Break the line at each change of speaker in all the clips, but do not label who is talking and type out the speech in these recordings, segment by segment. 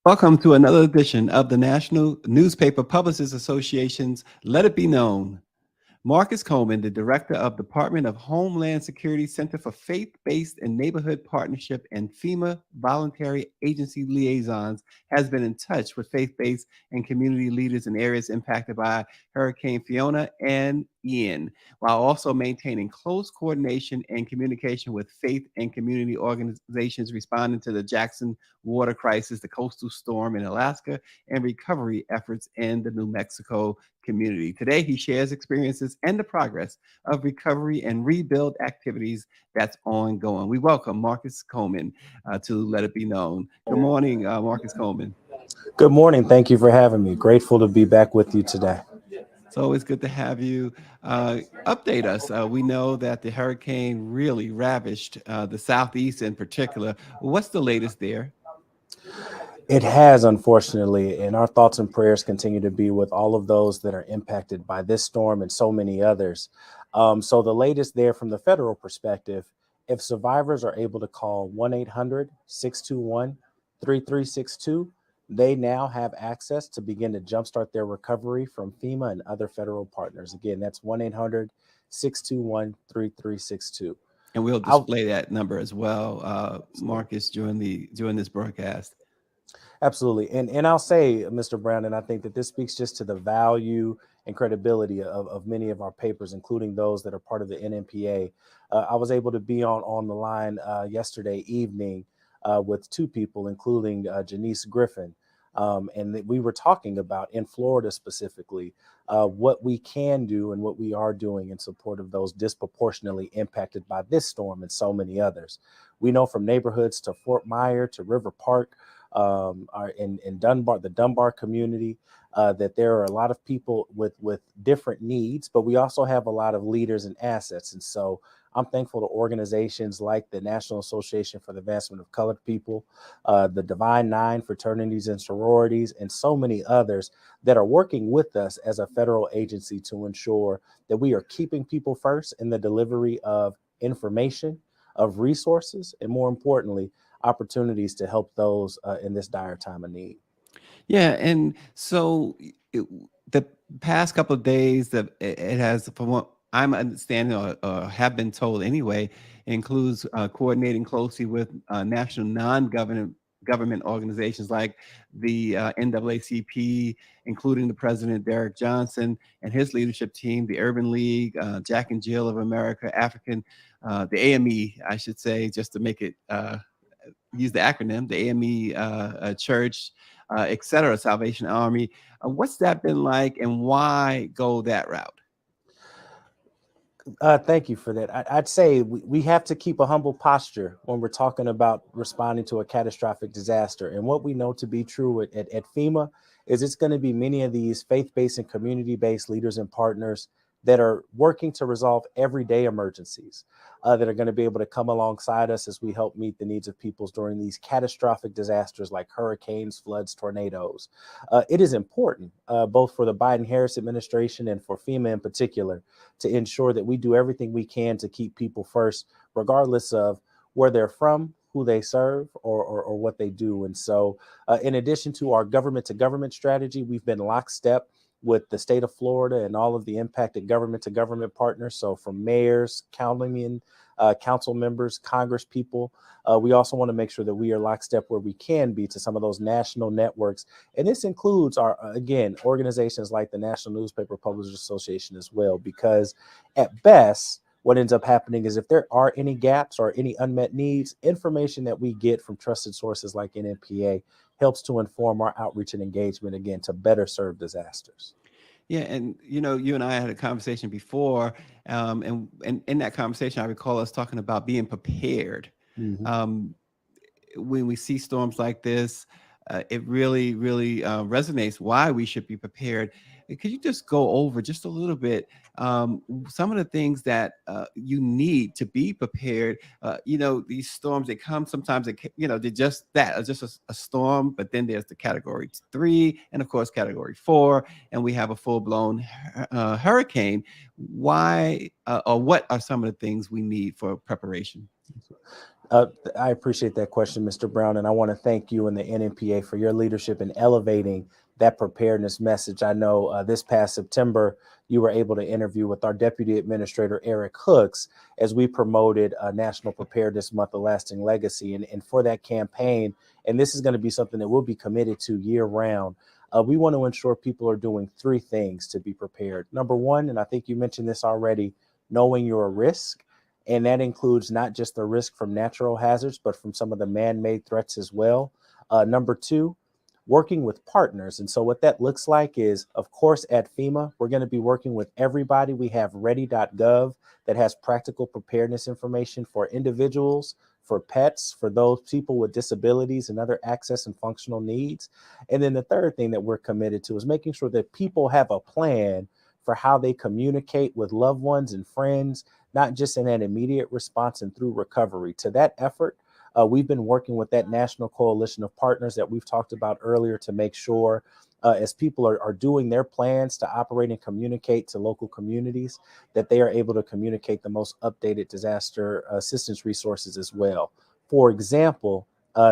Welcome to another edition of the National Newspaper Publishers Association's Let It Be Known. Marcus Coleman, the director of Department of Homeland Security Center for Faith-Based and Neighborhood Partnership and FEMA Voluntary Agency Liaisons, has been in touch with faith-based and community leaders in areas impacted by Hurricane Fiona and Ian, while also maintaining close coordination and communication with faith and community organizations responding to the Jackson water crisis, the coastal storm in Alaska, and recovery efforts in the New Mexico community. Today, he shares experiences and the progress of recovery and rebuild activities that's ongoing. We welcome Marcus Coleman to Let It Be Known. Good morning, Marcus Coleman.
Good morning. Thank you for having me. Grateful to be back with you today.
It's always good to have you. Update us. We know that the hurricane really ravaged the Southeast in particular. What's the latest there?
It has, unfortunately, and our thoughts and prayers continue to be with all of those that are impacted by this storm and so many others. So the latest there from the federal perspective, if survivors are able to call 1-800-621-3362, they now have access to begin to jumpstart their recovery from FEMA and other federal partners. Again, that's 1-800-621-3362.
And we'll display that number as well, Marcus, during this broadcast.
Absolutely. And I'll say, Mr. Brown, and I think that this speaks just to the value and credibility of many of our papers, including those that are part of the NNPA. I was able to be on the line yesterday evening with two people, including Janice Griffin. And we were talking about, in Florida specifically, what we can do and what we are doing in support of those disproportionately impacted by this storm and so many others. We know from neighborhoods to Fort Myer to River Park, are in Dunbar, the Dunbar community, that there are a lot of people with different needs, but we also have a lot of leaders and assets. And so I'm thankful to organizations like the National Association for the Advancement of Colored People, the Divine Nine fraternities and sororities, and so many others that are working with us as a federal agency to ensure that we are keeping people first in the delivery of information, of resources, and more importantly, opportunities to help those in this dire time of need.
Yeah, and so the past couple of days that it has, from what I'm understanding or have been told anyway, includes coordinating closely with national non-government organizations like the NAACP, including the president, Derek Johnson, and his leadership team, the Urban League, Jack and Jill of America, the AME, I should say, just to make it use the acronym, the AME Church, et cetera, Salvation Army. What's that been like, and why go that route?
Thank you for that. I'd say we have to keep a humble posture when we're talking about responding to a catastrophic disaster. And what we know to be true at FEMA is it's going to be many of these faith-based and community-based leaders and partners that are working to resolve everyday emergencies, that are going to be able to come alongside us as we help meet the needs of peoples during these catastrophic disasters like hurricanes, floods, tornadoes. It is important, both for the Biden-Harris administration and for FEMA in particular, to ensure that we do everything we can to keep people first, regardless of where they're from, who they serve, or what they do. And so in addition to our government-to-government strategy, we've been lockstep with the state of Florida and all of the impacted government-to-government partners. So from mayors, councilmen, council members, Congress people, we also want to make sure that we are lockstep where we can be to some of those national networks. And this includes again, organizations like the National Newspaper Publishers Association as well, because at best, what ends up happening is if there are any gaps or any unmet needs, information that we get from trusted sources like NNPA helps to inform our outreach and engagement, again, to better serve disasters.
Yeah, and you and I had a conversation before, and in that conversation, I recall us talking about being prepared.
Mm-hmm.
When we see storms like this, it really, really resonates why we should be prepared. Could you just go over just a little bit some of the things that you need to be prepared? These storms, they come sometimes, they're just that, just a storm, but then there's the category 3 and of course category 4, and we have a full-blown hurricane. Why or what are some of the things we need for preparation?
I appreciate that question, Mr. Brown, and I want to thank you and the NNPA for your leadership in elevating that preparedness message. I know this past September, you were able to interview with our Deputy Administrator, Eric Hooks, as we promoted National Preparedness Month, A Lasting Legacy. And for that campaign, and this is going to be something that we'll be committed to year round, we want to ensure people are doing three things to be prepared. Number one, and I think you mentioned this already, knowing your risk. And that includes not just the risk from natural hazards, but from some of the man-made threats as well. Number two, working with partners. And so what that looks like is, of course, at FEMA, we're going to be working with everybody. We have ready.gov that has practical preparedness information for individuals, for pets, for those people with disabilities and other access and functional needs. And then the third thing that we're committed to is making sure that people have a plan for how they communicate with loved ones and friends, not just in an immediate response and through recovery. To that effort, we've been working with that national coalition of partners that we've talked about earlier to make sure as people are doing their plans to operate and communicate to local communities, that they are able to communicate the most updated disaster assistance resources as well. For example,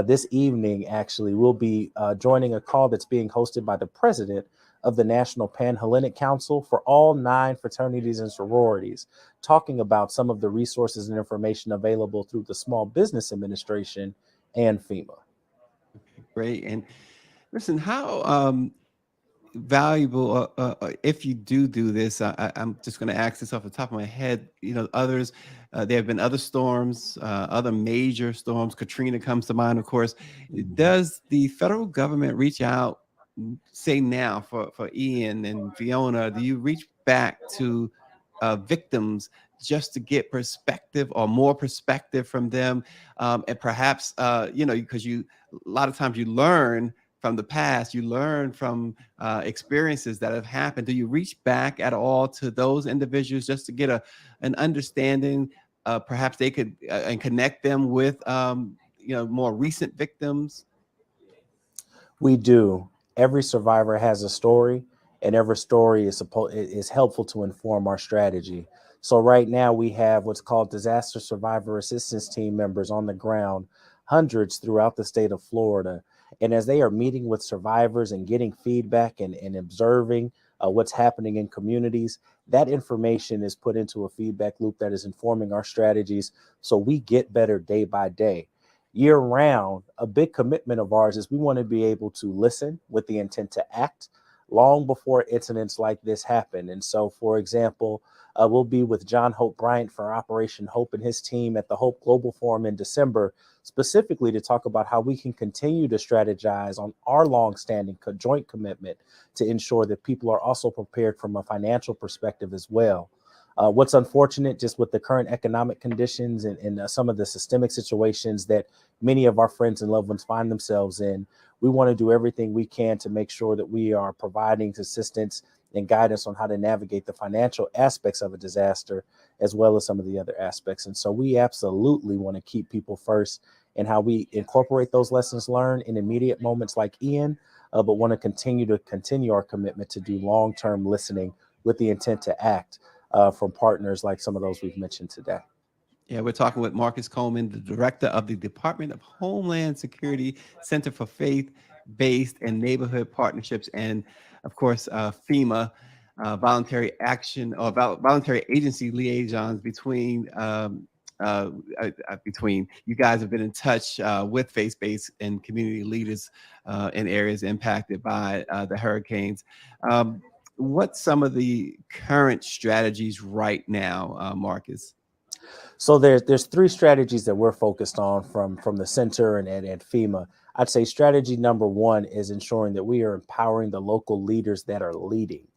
this evening, actually, we'll be joining a call that's being hosted by the president of the National Pan-Hellenic Council for all 9 fraternities and sororities, talking about some of the resources and information available through the Small Business Administration and FEMA.
Great. And listen, how valuable, if you do this, I'm just going to ask this off the top of my head, others, there have been other storms, other major storms. Katrina comes to mind, of course. Does the federal government reach out, say now for Ian and Fiona? Do you reach back to victims just to get perspective or more perspective from them? And perhaps, because a lot of times you learn from the past, you learn from experiences that have happened. Do you reach back at all to those individuals just to get an understanding? Perhaps they could and connect them with more recent victims.
We do. Every survivor has a story, and every story is helpful to inform our strategy. So right now we have what's called disaster survivor assistance team members on the ground, hundreds throughout the state of Florida. And as they are meeting with survivors and getting feedback and observing what's happening in communities, that information is put into a feedback loop that is informing our strategies so we get better day by day. Year round, a big commitment of ours is we want to be able to listen with the intent to act long before incidents like this happen. And so, for example, we'll be with John Hope Bryant for Operation Hope and his team at the Hope Global Forum in December, specifically to talk about how we can continue to strategize on our longstanding joint commitment to ensure that people are also prepared from a financial perspective as well. What's unfortunate just with the current economic conditions and some of the systemic situations that many of our friends and loved ones find themselves in, we want to do everything we can to make sure that we are providing assistance and guidance on how to navigate the financial aspects of a disaster, as well as some of the other aspects. And so we absolutely want to keep people first and how we incorporate those lessons learned in immediate moments like Ian, but want to continue our commitment to do long-term listening with the intent to act from partners like some of those we've mentioned today.
Yeah, we're talking with Marcus Coleman, the director of the Department of Homeland Security Center for Faith-Based and Neighborhood Partnerships, and of course, FEMA, voluntary action or voluntary agency liaisons between you guys have been in touch with faith-based and community leaders in areas impacted by the hurricanes. What's some of the current strategies right now, Marcus?
So there's 3 strategies that we're focused on from the center and at FEMA. I'd say strategy number 1 is ensuring that we are empowering the local leaders that are leading.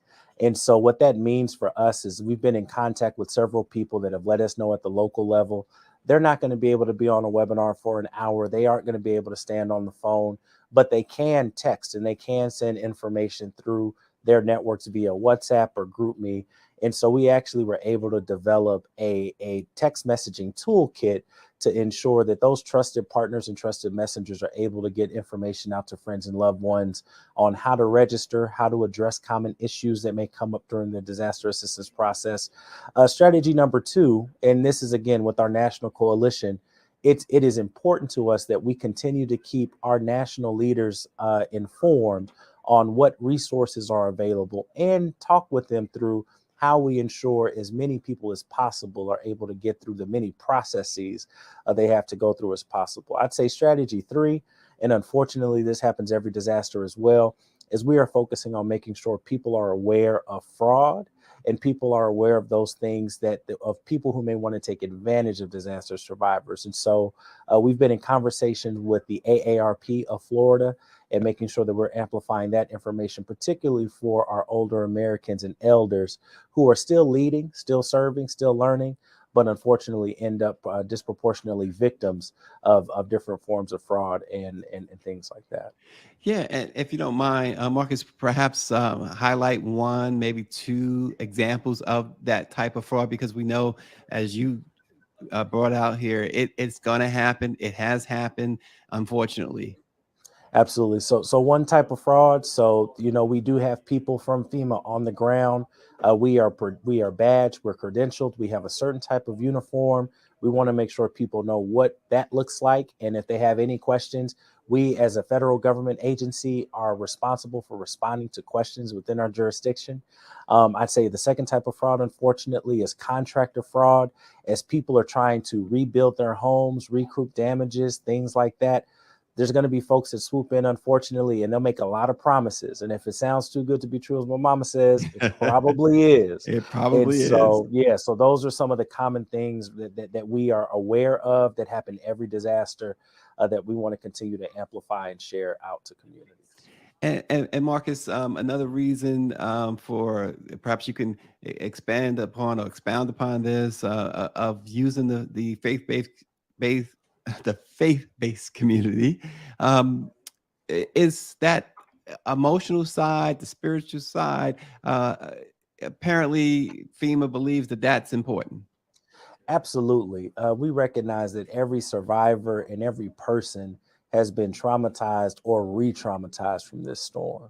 And so what that means for us is we've been in contact with several people that have let us know at the local level, they're not going to be able to be on a webinar for an hour. They aren't going to be able to stand on the phone, but they can text and they can send information through their networks via WhatsApp or GroupMe. And so we actually were able to develop a text messaging toolkit to ensure that those trusted partners and trusted messengers are able to get information out to friends and loved ones on how to register, how to address common issues that may come up during the disaster assistance process. Strategy number 2, and this is again with our national coalition, it is important to us that we continue to keep our national leaders informed on what resources are available and talk with them through how we ensure as many people as possible are able to get through the many processes they have to go through as possible. I'd say strategy 3, and unfortunately this happens every disaster as well, is we are focusing on making sure people are aware of fraud and people are aware of those things that of people who may want to take advantage of disaster survivors. And so we've been in conversation with the AARP of Florida and making sure that we're amplifying that information, particularly for our older Americans and elders who are still leading, still serving, still learning, but unfortunately end up disproportionately victims of different forms of fraud and things like that.
Yeah, and if you don't mind, Marcus, perhaps highlight one, maybe two examples of that type of fraud, because we know, as you brought out here, it's going to happen. It has happened, unfortunately.
Absolutely. So one type of fraud. So, we do have people from FEMA on the ground. We are badged. We're credentialed. We have a certain type of uniform. We want to make sure people know what that looks like. And if they have any questions, we as a federal government agency are responsible for responding to questions within our jurisdiction. I'd say the second type of fraud, unfortunately, is contractor fraud, as people are trying to rebuild their homes, recoup damages, things like that. There's going to be folks that swoop in, unfortunately, and they'll make a lot of promises. And if it sounds too good to be true, as my mama says, it probably is.
It
And
probably is.
so, yeah, so those are some of the common things that we are aware of that happen every disaster that we want to continue to amplify and share out to communities.
And Marcus, another reason for perhaps you can expand upon or expound upon this of using the based the faith-based community is that emotional side, the spiritual side. Apparently, FEMA believes that that's important.
Absolutely. We recognize that every survivor and every person has been traumatized or re-traumatized from this storm.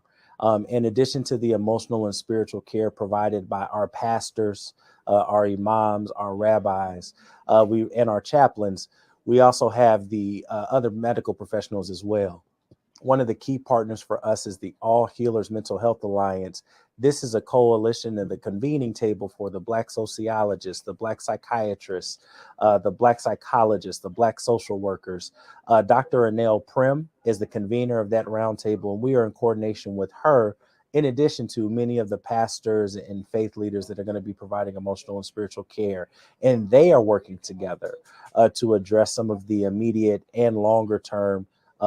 In addition to the emotional and spiritual care provided by our pastors, our imams, our rabbis, and our chaplains, we also have the other medical professionals as well. One of the key partners for us is the All Healers Mental Health Alliance. This is a coalition and the convening table for the Black sociologists, the Black psychiatrists, the Black psychologists, the Black social workers. Dr. Anel Prim is the convener of that roundtable, and we are in coordination with her, in addition to many of the pastors and faith leaders that are going to be providing emotional and spiritual care. And they are working together to address some of the immediate and longer term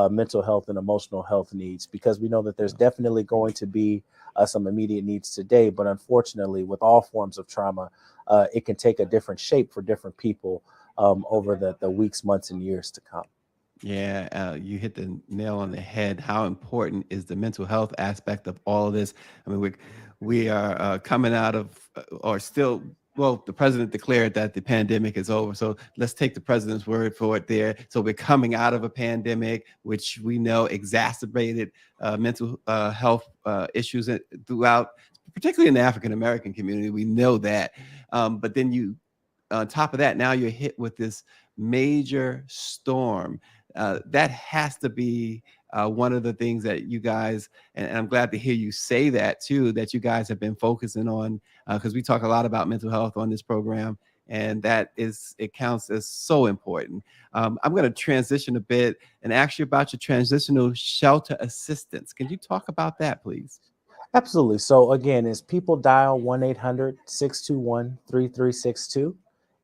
mental health and emotional health needs, because we know that there's definitely going to be some immediate needs today. But unfortunately, with all forms of trauma, it can take a different shape for different people over the weeks, months, and years to come.
Yeah, you hit the nail on the head. How important is the mental health aspect of all of this? I mean, we are coming out of, or still, well, the president declared that the pandemic is over. So let's take the president's word for it there. So we're coming out of a pandemic, which we know exacerbated mental health issues throughout, particularly in the African American community. We know that. But then on top of that, now you're hit with this major storm. That has to be one of the things that you guys, and I'm glad to hear you say that too, that you guys have been focusing on, because we talk a lot about mental health on this program, and it counts as so important. I'm going to transition a bit and ask you about your transitional shelter assistance. Can you talk about that, please?
Absolutely. So again, as people dial 1-800-621-3362,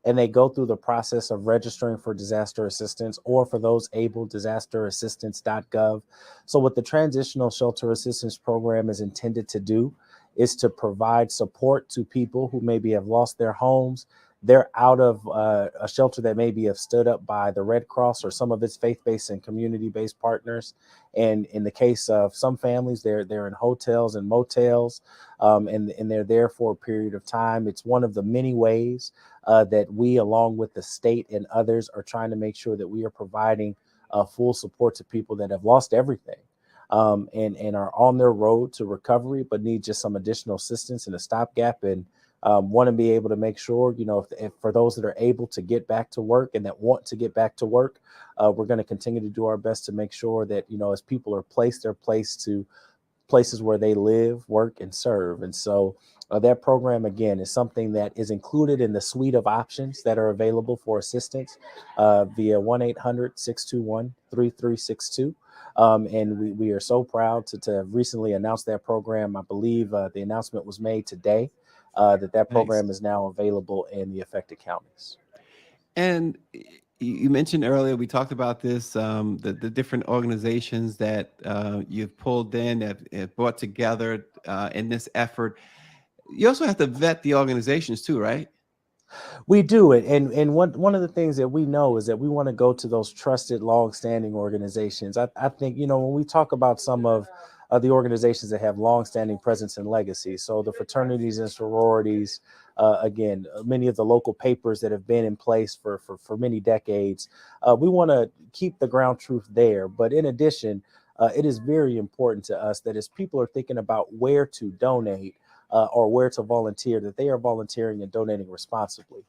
and they go through the process of registering for disaster assistance, or for those able, disasterassistance.gov. So what the Transitional Shelter Assistance Program is intended to do is to provide support to people who maybe have lost their homes. They're out of a shelter that maybe have stood up by the Red Cross or some of its faith-based and community-based partners. And in the case of some families, they're in hotels and motels, and they're there for a period of time. It's one of the many ways that we, along with the state and others, are trying to make sure that we are providing full support to people that have lost everything. and are on their road to recovery, but need just some additional assistance and a stopgap, and want to be able to make sure, if for those that are able to get back to work and that want to get back to work, we're going to continue to do our best to make sure that, as people are placed, they're placed to places where they live, work, and serve. And so that program, again, is something that is included in the suite of options that are available for assistance via 1-800-621-3362. And we are so proud to have recently announced that program. I believe the announcement was made today that program
Nice.
is now available in the affected counties.
And you mentioned earlier, we talked about this, the different organizations that you've pulled in, have brought together in this effort. You also have to vet the organizations too, right?
We do it, and one of the things that we know is that we want to go to those trusted, long-standing organizations. I think, when we talk about some of the organizations that have long-standing presence and legacy, so the fraternities and sororities, again, many of the local papers that have been in place for many decades, we want to keep the ground truth there. But in addition, it is very important to us that as people are thinking about where to donate, or where to volunteer, that they are volunteering and donating responsibly.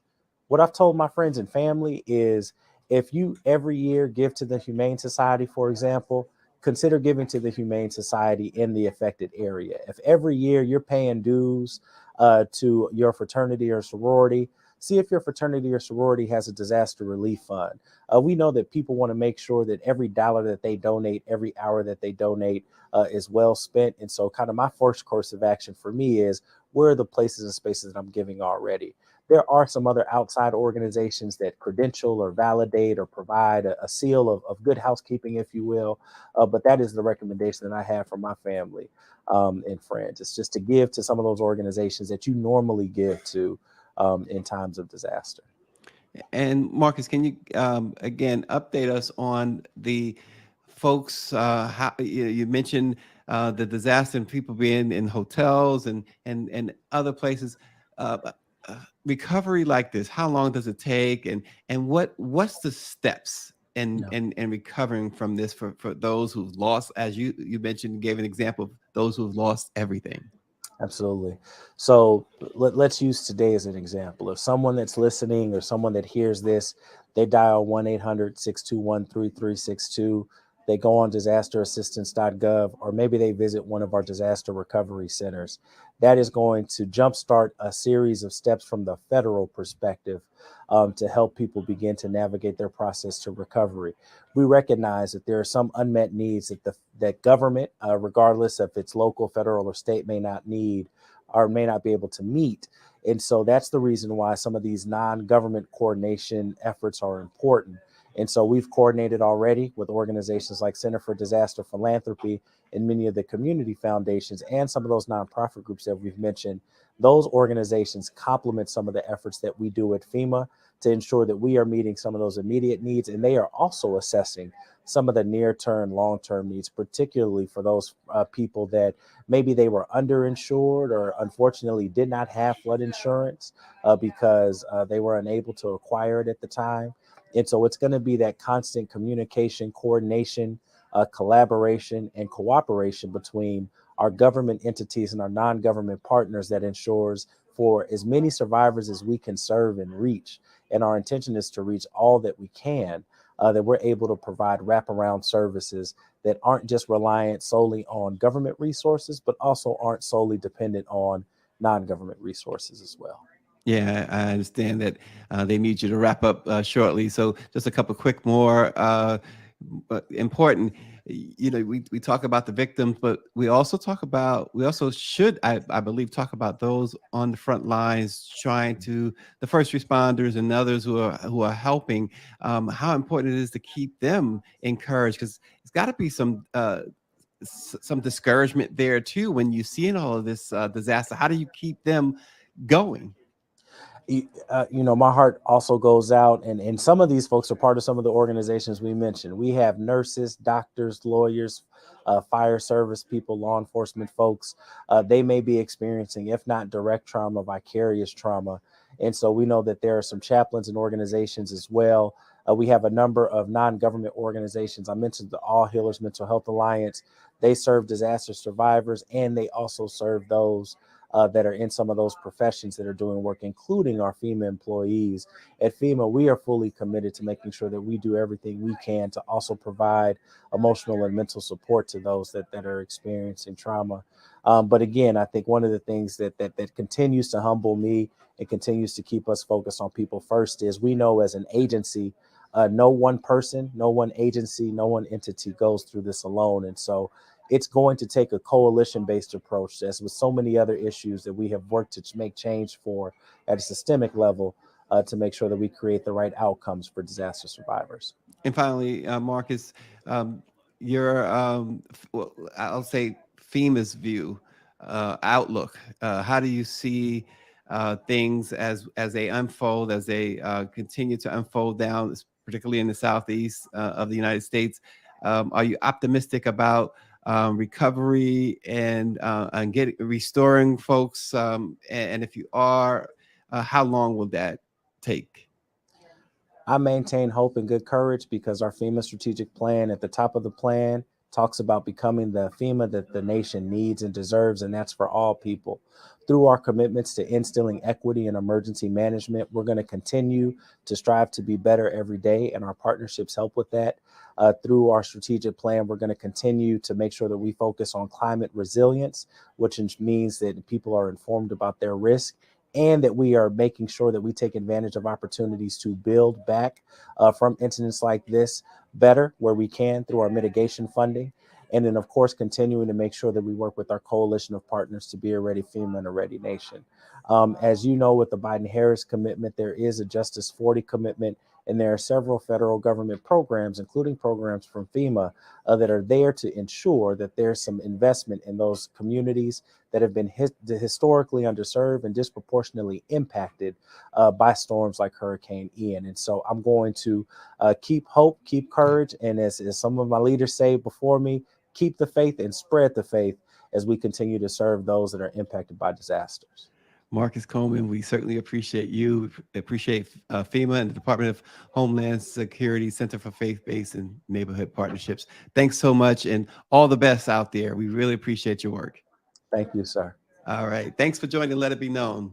What I've told my friends and family is, if you every year give to the Humane Society, for example, consider giving to the Humane Society in the affected area. If every year you're paying dues to your fraternity or sorority, see if your fraternity or sorority has a disaster relief fund. We know that people want to make sure that every dollar that they donate, every hour that they donate, is well spent. And so kind of my first course of action for me is, where are the places and spaces that I'm giving already? There are some other outside organizations that credential or validate or provide a seal of good housekeeping, if you will. But that is the recommendation that I have for my family and friends. It's just to give to some of those organizations that you normally give to in times of disaster.
And Marcus, can you again update us on the folks? How you mentioned the disaster and people being in hotels and other places. Uh, Recovery like this, how long does it take, and what's the steps
Yeah.
in recovering from this for those who've lost, as you mentioned, gave an example of those who've lost everything.
Absolutely. So let's use today as an example. If someone that's listening or someone that hears this, they dial 1-800-621-3362. They go on disasterassistance.gov, or maybe they visit one of our disaster recovery centers. That is going to jumpstart a series of steps from the federal perspective to help people begin to navigate their process to recovery. We recognize that there are some unmet needs that government, regardless if it's local, federal, or state, may not need or may not be able to meet. And so that's the reason why some of these non-government coordination efforts are important. And so we've coordinated already with organizations like Center for Disaster Philanthropy and many of the community foundations and some of those nonprofit groups that we've mentioned. Those organizations complement some of the efforts that we do at FEMA to ensure that we are meeting some of those immediate needs. And they are also assessing some of the near-term, long-term needs, particularly for those people that maybe they were underinsured or unfortunately did not have flood insurance because they were unable to acquire it at the time. And so it's going to be that constant communication, coordination, collaboration, and cooperation between our government entities and our non-government partners that ensures for as many survivors as we can serve and reach. And our intention is to reach all that we can, that we're able to provide wraparound services that aren't just reliant solely on government resources, but also aren't solely dependent on non-government resources as well.
Yeah, I understand that they need you to wrap up shortly. So just a couple quick more but important. We talk about the victims, but we also should, I believe, talk about those on the front lines, trying to the first responders and others who are helping. How important it is to keep them encouraged, because it's got to be some discouragement there too when you see all of this disaster. How do you keep them going?
My heart also goes out, and some of these folks are part of some of the organizations we mentioned. We have nurses, doctors, lawyers, fire service people, law enforcement folks. They may be experiencing, if not direct trauma, vicarious trauma. And so we know that there are some chaplains and organizations as well We have a number of non-government organizations. I mentioned the All Healers Mental Health Alliance. They serve disaster survivors, and they also serve those that are in some of those professions that are doing work, including our FEMA employees. At FEMA, we are fully committed to making sure that we do everything we can to also provide emotional and mental support to those that are experiencing trauma. But again, I think one of the things that continues to humble me and continues to keep us focused on people first is we know as an agency, no one person, no one agency, no one entity goes through this alone. And so it's going to take a coalition-based approach, as with so many other issues that we have worked to make change for at a systemic level, to make sure that we create the right outcomes for disaster survivors.
And finally, Marcus, your well, I'll say FEMA's view, outlook. How do you see things as they unfold, as they continue to unfold down, particularly in the southeast of the United States? Are you optimistic about recovery and restoring folks? And if you are, how long will that take?
I maintain hope and good courage because our FEMA strategic plan at the top of the plan talks about becoming the FEMA that the nation needs and deserves, and that's for all people. Through our commitments to instilling equity and emergency management, we're going to continue to strive to be better every day, and our partnerships help with that. Through our strategic plan, we're going to continue to make sure that we focus on climate resilience, which means that people are informed about their risk, and that we are making sure that we take advantage of opportunities to build back from incidents like this better where we can through our mitigation funding. And then, of course, continuing to make sure that we work with our coalition of partners to be a ready FEMA and a ready nation. As you know, with the Biden-Harris commitment, there is a Justice 40 commitment, and there are several federal government programs, including programs from FEMA, that are there to ensure that there's some investment in those communities that have been historically underserved and disproportionately impacted by storms like Hurricane Ian. And so I'm going to keep hope, keep courage, and as some of my leaders say before me, keep the faith and spread the faith as we continue to serve those that are impacted by disasters.
Marcus Coleman, we certainly appreciate you, appreciate FEMA and the Department of Homeland Security Center for Faith-Based and Neighborhood Partnerships. Thanks so much, and all the best out there. We really appreciate your work.
Thank you, sir.
All right. Thanks for joining Let It Be Known.